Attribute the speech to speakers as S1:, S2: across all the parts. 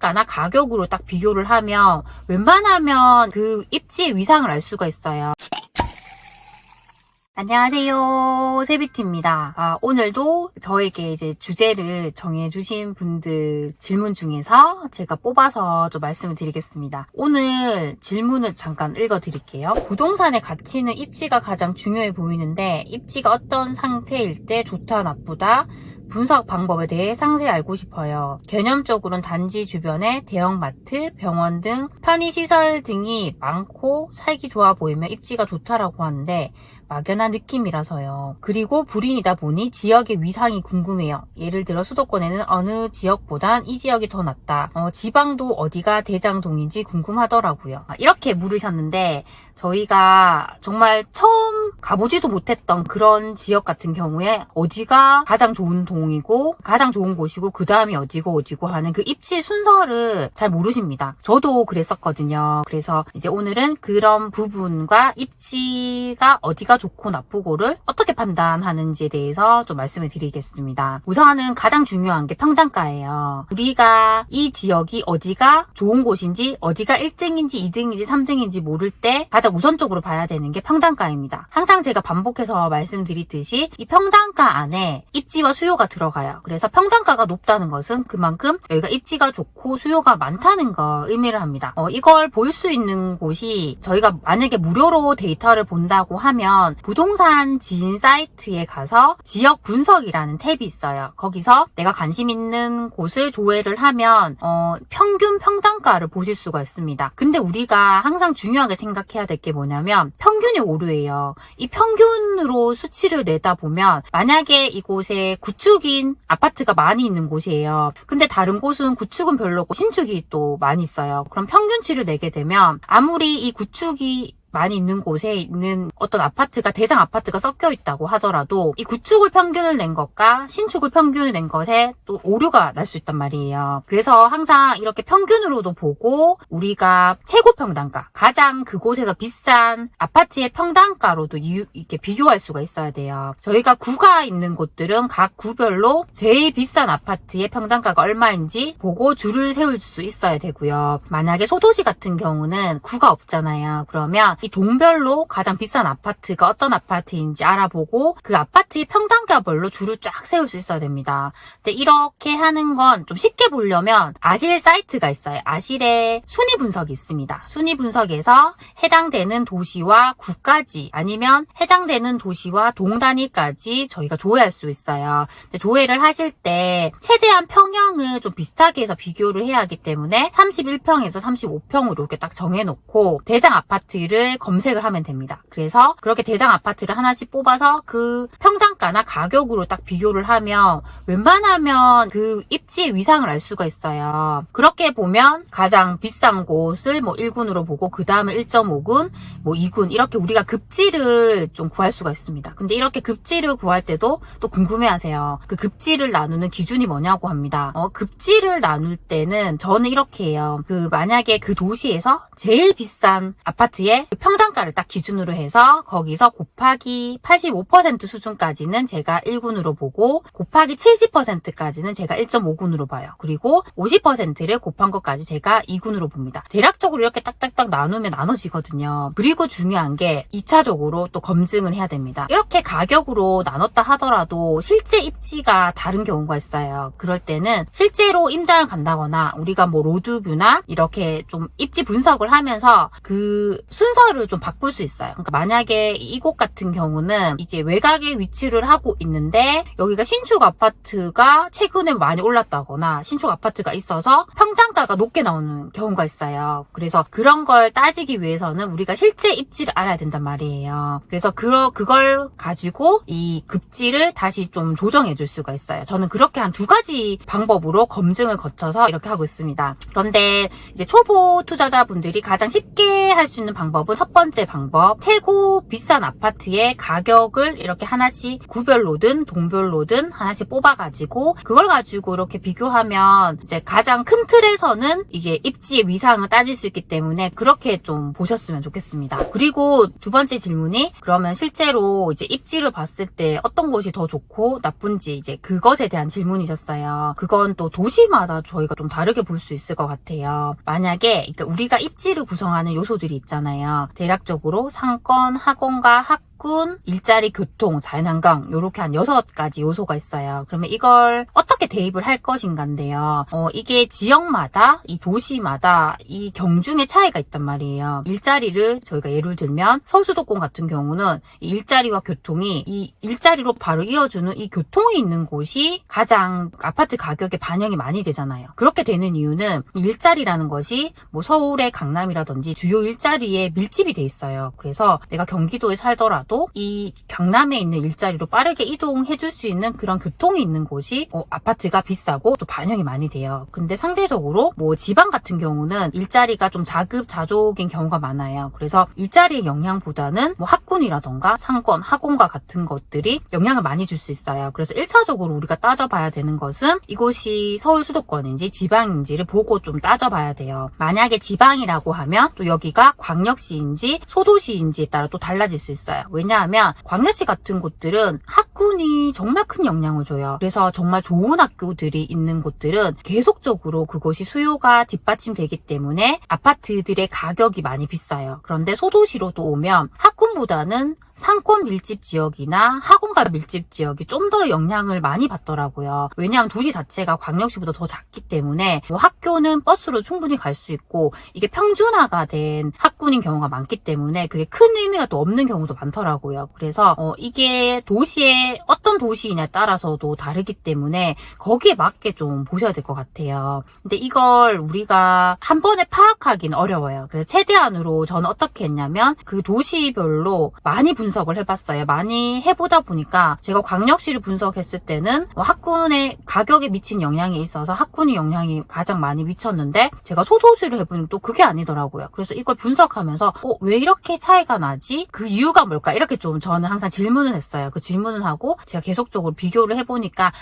S1: 평당가나 가격으로 딱 비교를 하면 웬만하면 그 입지의 위상을 알 수가 있어요. 안녕하세요, 세비티입니다. 오늘도 저에게 이제 주제를 정해주신 분들 질문 중에서 제가 뽑아서 좀 말씀을 드리겠습니다. 오늘 질문을 잠깐 읽어드릴게요. 부동산의 가치는 입지가 가장 중요해 보이는데 입지가 어떤 상태일 때 좋다 나쁘다 분석 방법에 대해 상세히 알고 싶어요. 개념적으로는 단지 주변에 대형마트, 병원 등 편의시설 등이 많고 살기 좋아 보이면 입지가 좋다라고 하는데 막연한 느낌이라서요. 그리고 불인이다 보니 지역의 위상이 궁금해요. 예를 들어 수도권에는 어느 지역보단 이 지역이 더 낫다. 지방도 어디가 대장동인지 궁금하더라고요. 이렇게 물으셨는데 저희가 정말 처음 가보지도 못했던 그런 지역 같은 경우에 어디가 가장 좋은 동이고 가장 좋은 곳이고 그 다음이 어디고 하는 그 입지 순서를 잘 모르십니다. 저도 그랬었거든요. 그래서 이제 오늘은 그런 부분과 입지가 어디가 좋고 나쁘고를 어떻게 판단하는지에 대해서 좀 말씀을 드리겠습니다. 우선은 가장 중요한 게 평당가예요. 우리가 이 지역이 어디가 좋은 곳인지 어디가 1등인지 2등인지 3등인지 모를 때 가장 우선적으로 봐야 되는 게 평당가입니다. 항상 제가 반복해서 말씀드리듯이 이 평당가 안에 입지와 수요가 들어가요. 그래서 평당가가 높다는 것은 그만큼 여기가 입지가 좋고 수요가 많다는 걸 의미를 합니다. 이걸 볼 수 있는 곳이 저희가 만약에 무료로 데이터를 본다고 하면 부동산 지인 사이트에 가서 지역 분석이라는 탭이 있어요. 거기서 내가 관심 있는 곳을 조회를 하면 평균 평당가를 보실 수가 있습니다. 근데 우리가 항상 중요하게 생각해야 될 게 뭐냐면 평균이 오류예요. 이 평균으로 수치를 내다 보면 만약에 이곳에 구축인 아파트가 많이 있는 곳이에요. 근데 다른 곳은 구축은 별로고 신축이 또 많이 있어요. 그럼 평균치를 내게 되면 아무리 이 구축이 많이 있는 곳에 있는 어떤 아파트가 대장 아파트가 섞여 있다고 하더라도 이 구축을 평균을 낸 것과 신축을 평균을 낸 것에 또 오류가 날 수 있단 말이에요. 그래서 항상 이렇게 평균으로도 보고 우리가 최고 평당가, 가장 그곳에서 비싼 아파트의 평당가로도 이렇게 비교할 수가 있어야 돼요. 저희가 구가 있는 곳들은 각 구별로 제일 비싼 아파트의 평당가가 얼마인지 보고 줄을 세울 수 있어야 되고요. 만약에 소도시 같은 경우는 구가 없잖아요. 그러면 이 동별로 가장 비싼 아파트가 어떤 아파트인지 알아보고 그 아파트의 평당가별로 줄을 쫙 세울 수 있어야 됩니다. 근데 이렇게 하는 건 좀 쉽게 보려면 아실 사이트가 있어요. 아실에 순위 분석이 있습니다. 순위 분석에서 해당되는 도시와 구까지 아니면 해당되는 도시와 동 단위까지 저희가 조회할 수 있어요. 근데 조회를 하실 때 최대한 평형을 좀 비슷하게 해서 비교를 해야 하기 때문에 31평에서 35평으로 이렇게 딱 정해놓고 대장 아파트를 검색을 하면 됩니다. 그래서 그렇게 대장 아파트를 하나씩 뽑아서 그 평당가나 가격으로 딱 비교를 하면 웬만하면 그 입지의 위상을 알 수가 있어요. 그렇게 보면 가장 비싼 곳을 뭐 1군으로 보고 그 다음에 1.5군, 뭐 2군 이렇게 우리가 급지를 좀 구할 수가 있습니다. 근데 이렇게 급지를 구할 때도 또 궁금해하세요. 그 급지를 나누는 기준이 뭐냐고 합니다. 급지를 나눌 때는 저는 이렇게 해요. 그 만약에 그 도시에서 제일 비싼 아파트의 평당가를 딱 기준으로 해서 거기서 곱하기 85% 수준까지는 제가 1군으로 보고 곱하기 70%까지는 제가 1.5군으로 봐요. 그리고 50%를 곱한 것까지 제가 2군으로 봅니다. 대략적으로 이렇게 딱딱딱 나누면 나눠지거든요. 그리고 중요한 게 2차적으로 또 검증을 해야 됩니다. 이렇게 가격으로 나눴다 하더라도 실제 입지가 다른 경우가 있어요. 그럴 때는 실제로 임장을 간다거나 우리가 뭐 로드뷰나 이렇게 좀 입지 분석을 하면서 그 순서를 좀 바꿀 수 있어요. 그러니까 만약에 이곳 같은 경우는 이게 외곽에 위치를 하고 있는데 여기가 신축 아파트가 최근에 많이 올랐다거나 신축 아파트가 있어서 평당가가 높게 나오는 경우가 있어요. 그래서 그런 걸 따지기 위해서는 우리가 실제 입지를 알아야 된단 말이에요. 그래서 그걸 가지고 이 급지를 다시 좀 조정해 줄 수가 있어요. 저는 그렇게 한 2가지 방법으로 검증을 거쳐서 이렇게 하고 있습니다. 그런데 이제 초보 투자자분들이 가장 쉽게 할 수 있는 방법은 그건 첫 번째 방법. 최고 비싼 아파트의 가격을 이렇게 하나씩 구별로든 동별로든 하나씩 뽑아가지고 그걸 가지고 이렇게 비교하면 이제 가장 큰 틀에서는 이게 입지의 위상을 따질 수 있기 때문에 그렇게 좀 보셨으면 좋겠습니다. 그리고 두 번째 질문이 그러면 실제로 이제 입지를 봤을 때 어떤 곳이 더 좋고 나쁜지 이제 그것에 대한 질문이셨어요. 그건 또 도시마다 저희가 좀 다르게 볼 수 있을 것 같아요. 만약에 그러니까 우리가 입지를 구성하는 요소들이 있잖아요. 대략적으로 상권, 학원과 학군, 일자리, 교통, 자연환경 이렇게 한 6가지 요소가 있어요. 그러면 이걸 어떻게 대입을 할 것인가인데요. 이게 지역마다, 이 도시마다 이 경중의 차이가 있단 말이에요. 일자리를 저희가 예를 들면 서울수도권 같은 경우는 이 일자리와 교통이 이 일자리로 바로 이어주는 이 교통이 있는 곳이 가장 아파트 가격에 반영이 많이 되잖아요. 그렇게 되는 이유는 이 일자리라는 것이 뭐 서울의 강남이라든지 주요 일자리에 밀집이 돼 있어요. 그래서 내가 경기도에 살더라도 이 강남에 있는 일자리로 빠르게 이동해 줄 수 있는 그런 교통이 있는 곳이 아파트가 비싸고 또 반영이 많이 돼요. 근데 상대적으로 뭐 지방 같은 경우는 일자리가 좀 자급자족인 경우가 많아요. 그래서 일자리의 영향보다는 뭐 학군이라던가 상권, 학원과 같은 것들이 영향을 많이 줄 수 있어요. 그래서 1차적으로 우리가 따져봐야 되는 것은 이곳이 서울 수도권인지 지방인지를 보고 좀 따져봐야 돼요. 만약에 지방이라고 하면 또 여기가 광역시인지 소도시인지에 따라 또 달라질 수 있어요. 왜냐하면 광역시 같은 곳들은 학군이 정말 큰 영향을 줘요. 그래서 정말 좋은 학교들이 있는 곳들은 계속적으로 그것이 수요가 뒷받침되기 때문에 아파트들의 가격이 많이 비싸요. 그런데 소도시로 또 오면 학군보다는 상권 밀집 지역이나 학원가 밀집 지역이 좀 더 영향을 많이 받더라고요. 왜냐하면 도시 자체가 광역시보다 더 작기 때문에 뭐 학교는 버스로 충분히 갈 수 있고 이게 평준화가 된 학군인 경우가 많기 때문에 그게 큰 의미가 또 없는 경우도 많더라고요. 그래서 이게 도시의 어떤 도시이냐에 따라서도 다르기 때문에 거기에 맞게 좀 보셔야 될 것 같아요. 근데 이걸 우리가 한 번에 파악하기는 어려워요. 그래서 최대한으로 저는 어떻게 했냐면 그 도시별로 많이 분석을 해봤어요. 많이 해보다 보니까 제가 광역시를 분석했을 때는 학군의 가격에 미친 영향이 있어서 학군의 영향이 가장 많이 미쳤는데 제가 소도시를 해보니 또 그게 아니더라고요. 그래서 이걸 분석하면서 왜 이렇게 차이가 나지? 그 이유가 뭘까? 이렇게 좀 저는 항상 질문을 했어요. 그 질문을 하고 제가 계속적으로 비교를 해보니까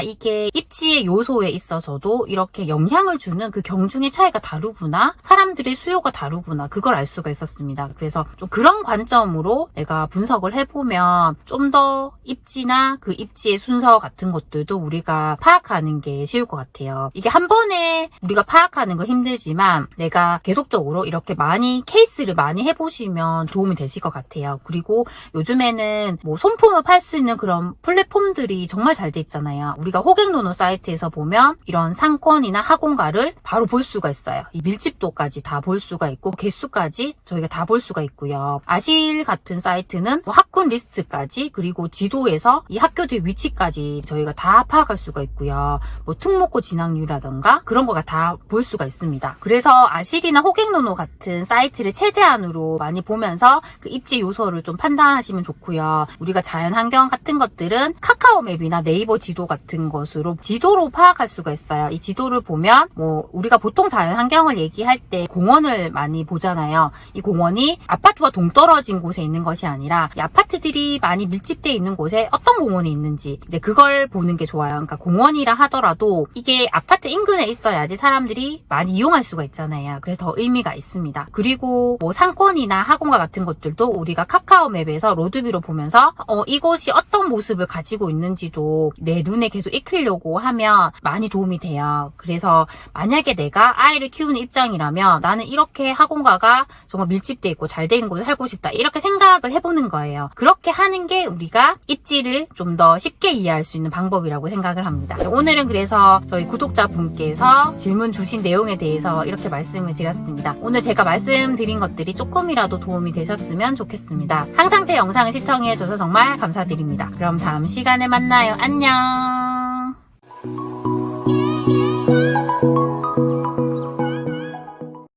S1: 이게 입지의 요소에 있어서도 이렇게 영향을 주는 그 경중의 차이가 다르구나. 사람들의 수요가 다르구나. 그걸 알 수가 있었습니다. 그래서 좀 그런 관점으로 내가 분석을 해보면 좀 더 입지나 그 입지의 순서 같은 것들도 우리가 파악하는 게 쉬울 것 같아요. 이게 한 번에 우리가 파악하는 건 힘들지만 내가 계속적으로 이렇게 많이 케이스를 많이 해보시면 도움이 되실 것 같아요. 그리고 요즘에는 뭐 손품을 팔 수 있는 그런 플랫폼들이 정말 잘 돼 있잖아요. 우리가 호객노노 사이트에서 보면 이런 상권이나 학원가를 바로 볼 수가 있어요. 이 밀집도까지 다 볼 수가 있고 개수까지 저희가 다 볼 수가 있고요. 아실 같은 사이트는 뭐 학군 리스트까지 그리고 지도에서 이 학교들 위치까지 저희가 다 파악할 수가 있고요. 뭐 특목고 진학률이라던가 그런 거가 다 볼 수가 있습니다. 그래서 아실이나 호객노노 같은 사이트를 최대한으로 많이 보면서 그 입지 요소를 좀 판단하시면 좋고요. 우리가 자연환경 같은 것들은 카카오맵이나 네이버 지도 같은 것으로 지도로 파악할 수가 있어요. 이 지도를 보면 뭐 우리가 보통 자연환경을 얘기할 때 공원을 많이 보잖아요. 이 공원이 아파트와 동떨어진 곳에 있는 것이 아니라 이 아파트들이 많이 밀집되어 있는 곳에 어떤 공원이 있는지 이제 그걸 보는 게 좋아요. 그러니까 공원이라 하더라도 이게 아파트 인근에 있어야지 사람들이 많이 이용할 수가 있잖아요. 그래서 더 의미가 있습니다. 그리고 뭐 상권이나 학원가 같은 것들도 우리가 카카오맵에서 로드뷰로 보면서 이곳이 어떤 모습을 가지고 있는지도 내 눈에 계속 익히려고 하면 많이 도움이 돼요. 그래서 만약에 내가 아이를 키우는 입장이라면 나는 이렇게 학원가가 정말 밀집되어 있고 잘 돼 있는 곳에 살고 싶다 이렇게 생각을 해보는 거예요. 그렇게 하는 게 우리가 입지를 좀 더 쉽게 이해할 수 있는 방법이라고 생각을 합니다. 오늘은 그래서 저희 구독자분께서 질문 주신 내용에 대해서 이렇게 말씀을 드렸습니다. 오늘 제가 말씀드린 것들이 조금이라도 도움이 되셨으면 좋겠습니다. 항상 제 영상을 시청해줘서 정말 감사드립니다. 그럼 다음 시간에 만나요. 안녕.